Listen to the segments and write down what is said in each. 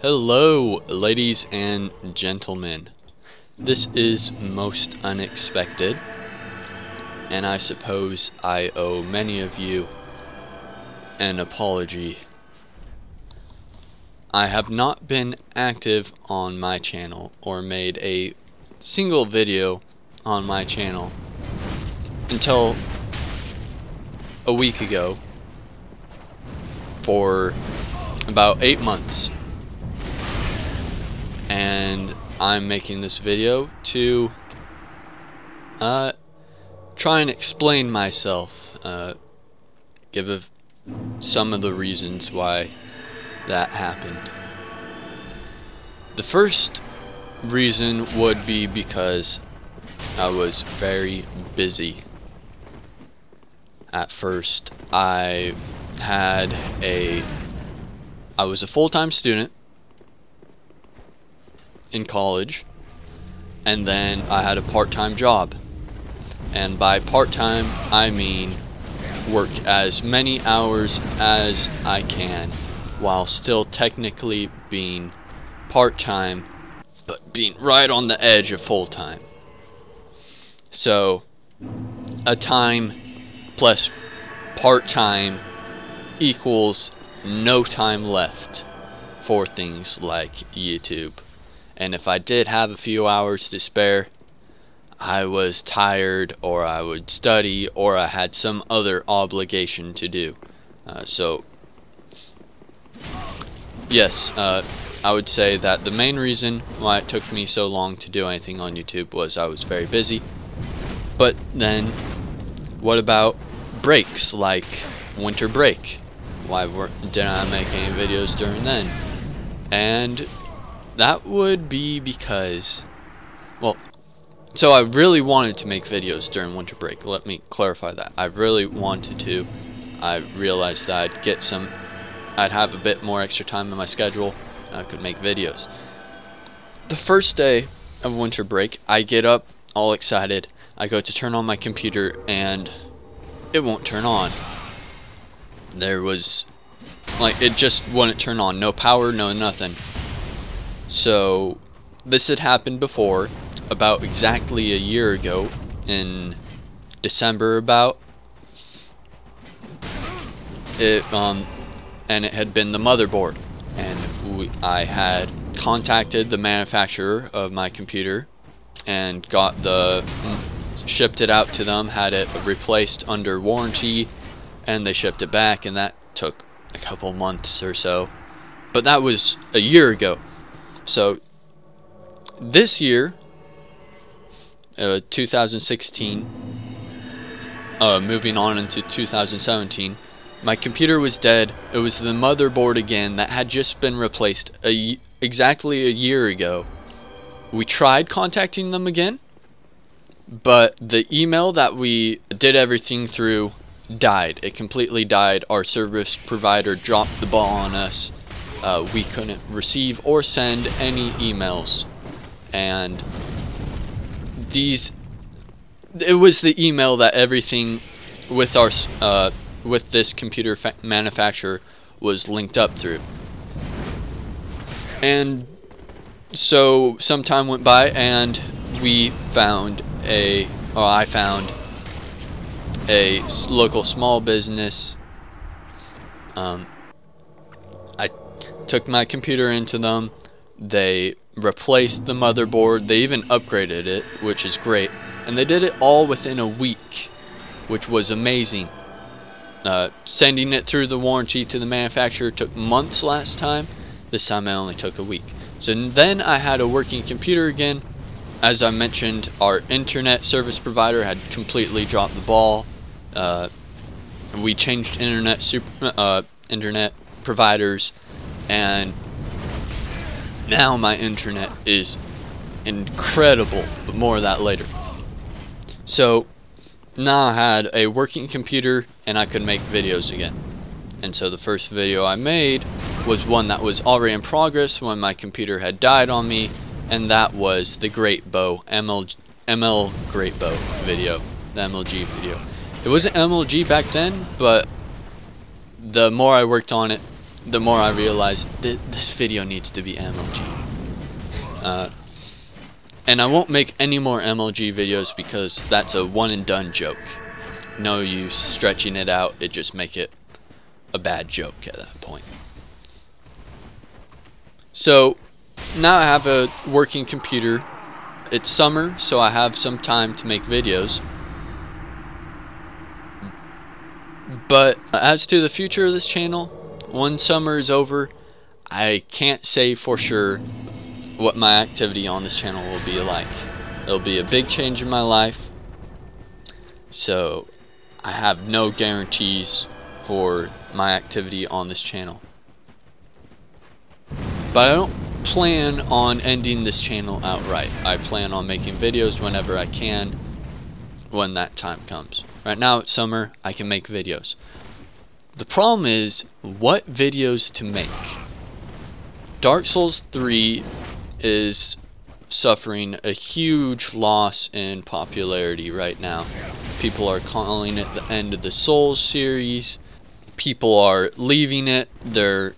Hello, ladies and gentlemen. This is most unexpected, and I suppose I owe many of you an apology. I have not been active on my channel or made a single video on my channel until a week ago for about 8 months. And I'm making this video to try and explain myself, give some of the reasons why that happened. The first reason would be because I was very busy. At first, I was a full-time student in college, and then I had a part-time job, and by part-time I mean work as many hours as I can while still technically being part-time, but being right on the edge of full-time. So a time plus part-time equals no time left for things like YouTube. And if I did have a few hours to spare, I was tired, or I would study, or I had some other obligation to do. So yes, I would say that the main reason why it took me so long to do anything on YouTube was I was very busy. But then, what about breaks, like winter break? Why didn't I make any videos during then? And that would be because, well, so I really wanted to make videos during winter break. Let me clarify that. I really wanted to. I realized that I'd have a bit more extra time in my schedule, and I could make videos. The first day of winter break, I get up all excited. I go to turn on my computer, and it won't turn on. It just wouldn't turn on. No power, no nothing. So this had happened before, about exactly a year ago, in December about. And it had been the motherboard, and I had contacted the manufacturer of my computer and shipped it out to them, had it replaced under warranty, and they shipped it back, and that took a couple months or so. But that was a year ago. So this year, 2016, moving on into 2017, my computer was dead. It was the motherboard again that had just been replaced exactly a year ago. We tried contacting them again, but the email that we did everything through died. It completely died. Our service provider dropped the ball on us. We couldn't receive or send any emails, and it was the email that everything with with this computer manufacturer was linked up through. And so some time went by, and I found a local small business. I took my computer into them. They replaced the motherboard. They even upgraded it, which is great. And they did it all within a week, which was amazing. Sending it through the warranty to the manufacturer took months last time. This time it only took a week. So then I had a working computer again. As I mentioned, our internet service provider had completely dropped the ball. We changed internet providers, and now my internet is incredible, but more of that later. So now I had a working computer, and I could make videos again. And so the first video I made was one that was already in progress when my computer had died on me, and that was the Great Bow ML Great Bow video, the MLG video. It wasn't MLG back then, but the more I worked on it, the more I realized that this video needs to be MLG. And I won't make any more MLG videos because that's a one and done joke. No use stretching it out, it just make it a bad joke at that point. So now I have a working computer. It's summer, so I have some time to make videos. But as to the future of this channel, when summer is over, I can't say for sure what my activity on this channel will be like. It'll be a big change in my life, so I have no guarantees for my activity on this channel. But I don't plan on ending this channel outright. I plan on making videos whenever I can, when that time comes. Right now it's summer, I can make videos. The problem is what videos to make. Dark Souls 3 is suffering a huge loss in popularity right now. People are calling it the end of the Souls series. People are leaving it. They're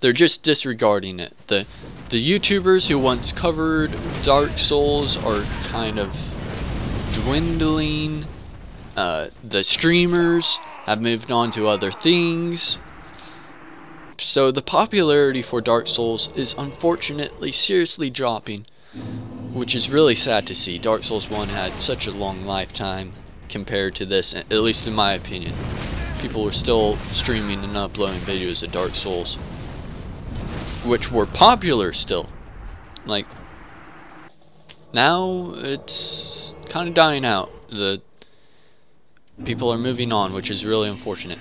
just disregarding it. The YouTubers who once covered Dark Souls are kind of dwindling. The streamers have moved on to other things. So the popularity for Dark Souls is unfortunately seriously dropping, which is really sad to see. Dark Souls 1 had such a long lifetime compared to this, at least in my opinion. People were still streaming and uploading videos of Dark Souls, which were popular still. Like, now it's kind of dying out. The people are moving on, which is really unfortunate.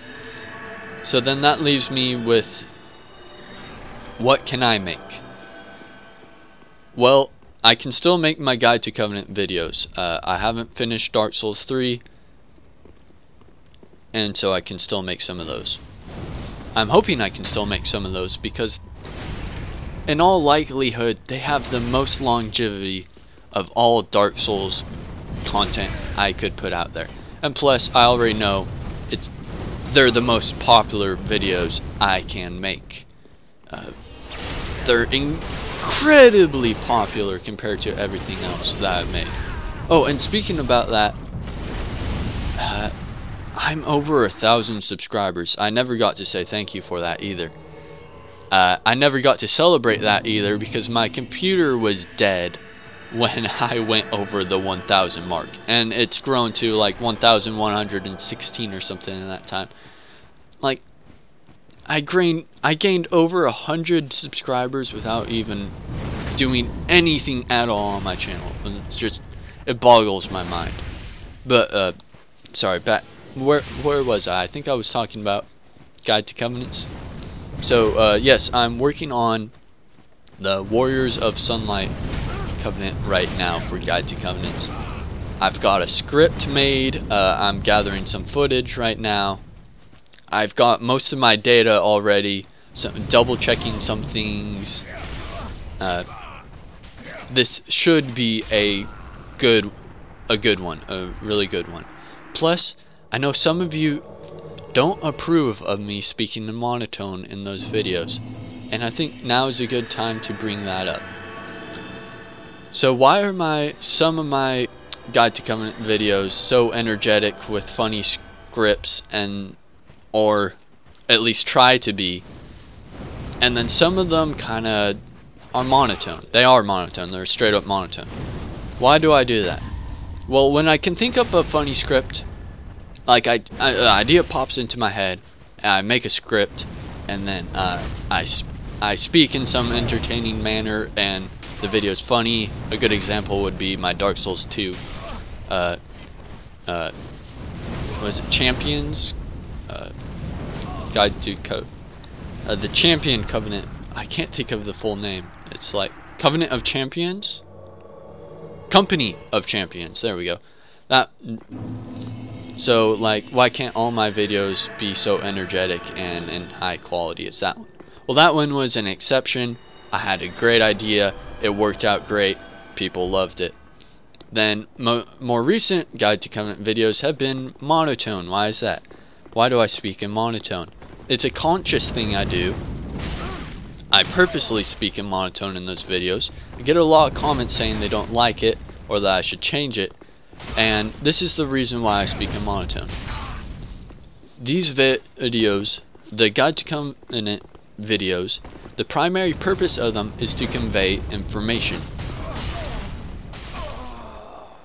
So then that leaves me with, what can I make? Well, I can still make my Guide to Covenant videos. I haven't finished Dark Souls 3, and so I can still make some of those. I'm hoping I can still make some of those because in all likelihood they have the most longevity of all Dark Souls content I could put out there. And plus, I already know they're the most popular videos I can make. They're incredibly popular compared to everything else that I've made. Oh, and speaking about that, I'm over 1,000 subscribers. I never got to say thank you for that either. I never got to celebrate that either because my computer was dead when I went over the 1,000 mark, and it's grown to like 1,116 or something in that time. Like, I gained over 100 subscribers without even doing anything at all on my channel, and it boggles my mind. But sorry, back where was I? I think I was talking about Guide to Covenants. So yes, I'm working on the Warriors of Sunlight Covenant right now for Guide to Covenants. I've got a script made. I'm gathering some footage right now. I've got most of my data already, so double checking some things. This should be a good one, a really good one. Plus, I know some of you don't approve of me speaking in monotone in those videos, and I think now is a good time to bring that up. So why are some of my Guide to Covenant videos so energetic with funny scripts, or at least try to be, and then some of them kind of are monotone? They are monotone. They're straight up monotone. Why do I do that? Well, when I can think up a funny script, like an idea pops into my head, and I make a script, and then I speak in some entertaining manner, and the video's funny. A good example would be my Dark Souls 2 was it Champions? Guide to the Champion Covenant. I can't think of the full name. It's like Covenant of Champions? Company of Champions. There we go. So, like, why can't all my videos be so energetic and in high quality as that one? Well, that one was an exception. I had a great idea. It worked out great. People loved it. Then, more recent Guide to Covenant videos have been monotone. Why is that? Why do I speak in monotone? it's a conscious thing I do. I purposely speak in monotone in those videos. I get a lot of comments saying they don't like it or that I should change it, and this is the reason why I speak in monotone. These videos, the Guide to Covenant videos, the primary purpose of them is to convey information.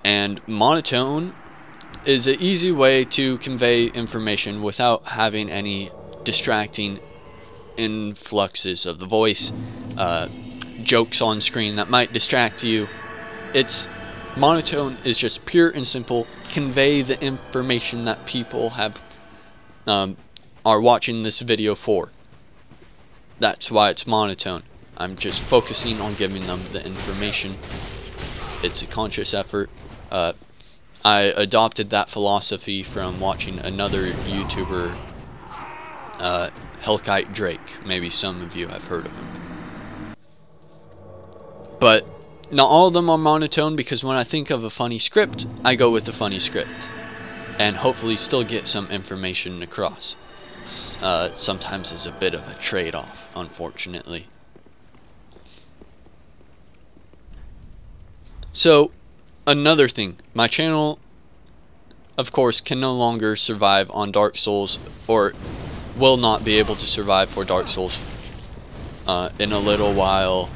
And monotone is an easy way to convey information without having any distracting influxes of the voice, jokes on screen that might distract you. Monotone is just pure and simple, convey the information that people have are watching this video for. That's why it's monotone. I'm just focusing on giving them the information. It's a conscious effort. I adopted that philosophy from watching another YouTuber, Hellkite Drake. Maybe some of you have heard of him. But not all of them are monotone, because when I think of a funny script, I go with the funny script. And hopefully still get some information across. Sometimes there's a bit of a trade-off, unfortunately. So, another thing, my channel, of course, can no longer survive on Dark Souls, or will not be able to survive for Dark Souls in a little while,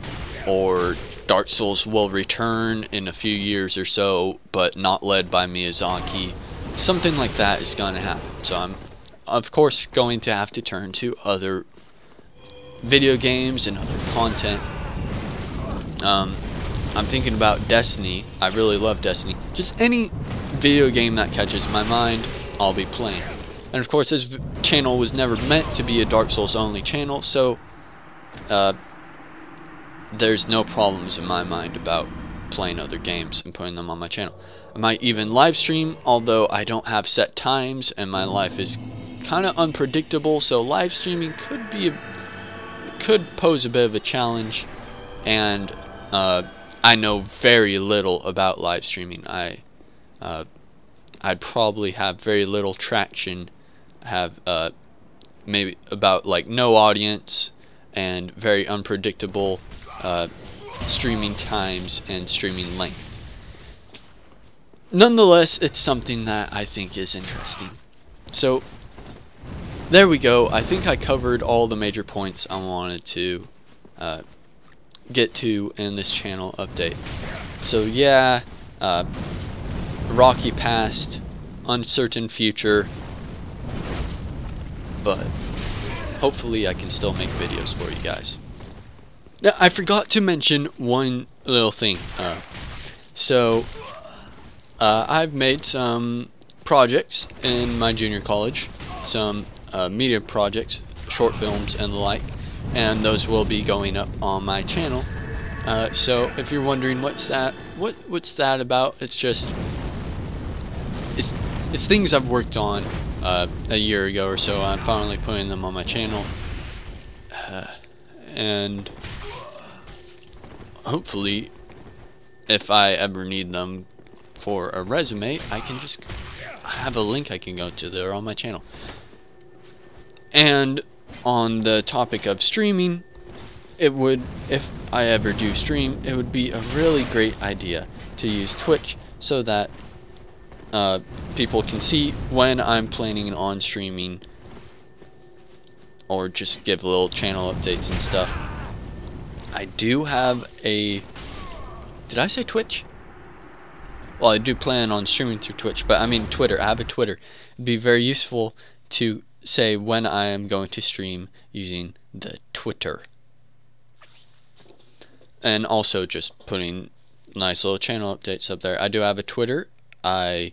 or Dark Souls will return in a few years or so, but not led by Miyazaki. Something like that is going to happen. So I'm, of course, going to have to turn to other video games and other content. I'm thinking about Destiny. I really love Destiny. Just any video game that catches my mind, I'll be playing. And of course, this channel was never meant to be a Dark Souls only channel, so there's no problems in my mind about playing other games and putting them on my channel. I might even live stream, although I don't have set times and my life is kind of unpredictable, so live streaming could pose a bit of a challenge. And I know very little about live streaming. I'd probably have very little traction, have maybe about like no audience, and very unpredictable streaming times and streaming length. Nonetheless, it's something that I think is interesting. So there we go. I think I covered all the major points I wanted to get to in this channel update. So yeah, rocky past, uncertain future, but hopefully I can still make videos for you guys. Now, I forgot to mention one little thing. I've made some projects in my junior college, some media projects, short films and the like, and those will be going up on my channel. So if you're wondering what's that about, it's just it's things I've worked on a year ago or so. I'm finally putting them on my channel, and hopefully if I ever need them for a resume, I can just have a link I can go to. They're on my channel. And on the topic of streaming, it would, if I ever do stream, it would be a really great idea to use Twitch so that people can see when I'm planning on streaming, or just give little channel updates and stuff. I do have a... Did I say Twitch? Well, I do plan on streaming through Twitch, but I mean Twitter. I have a Twitter. It'd be very useful to say when I am going to stream using the Twitter. And also just putting nice little channel updates up there. I do have a Twitter. I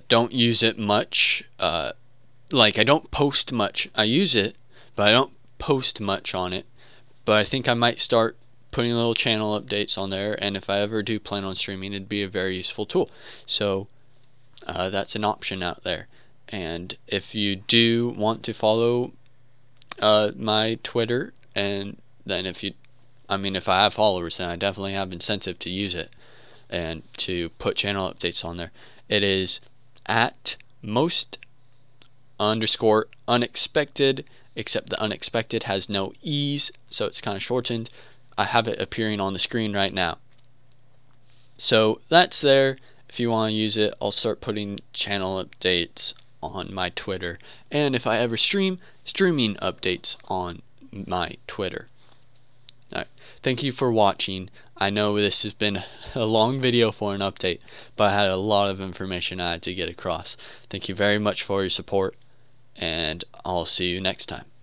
don't use it much. Like, I don't post much. I use it, but I don't post much on it. But I think I might start putting little channel updates on there, and if I ever do plan on streaming, it'd be a very useful tool. So that's an option out there. And if you do want to follow my Twitter, and then if I have followers, then I definitely have incentive to use it and to put channel updates on there. It is at most underscore unexpected, except the unexpected has no e's, so it's kind of shortened. I have it appearing on the screen right now. So that's there. If you want to use it, I'll start putting channel updates on my Twitter, and if I ever streaming updates on my Twitter. Alright, thank you for watching. I know this has been a long video for an update, but I had a lot of information I had to get across. Thank you very much for your support, and I'll see you next time.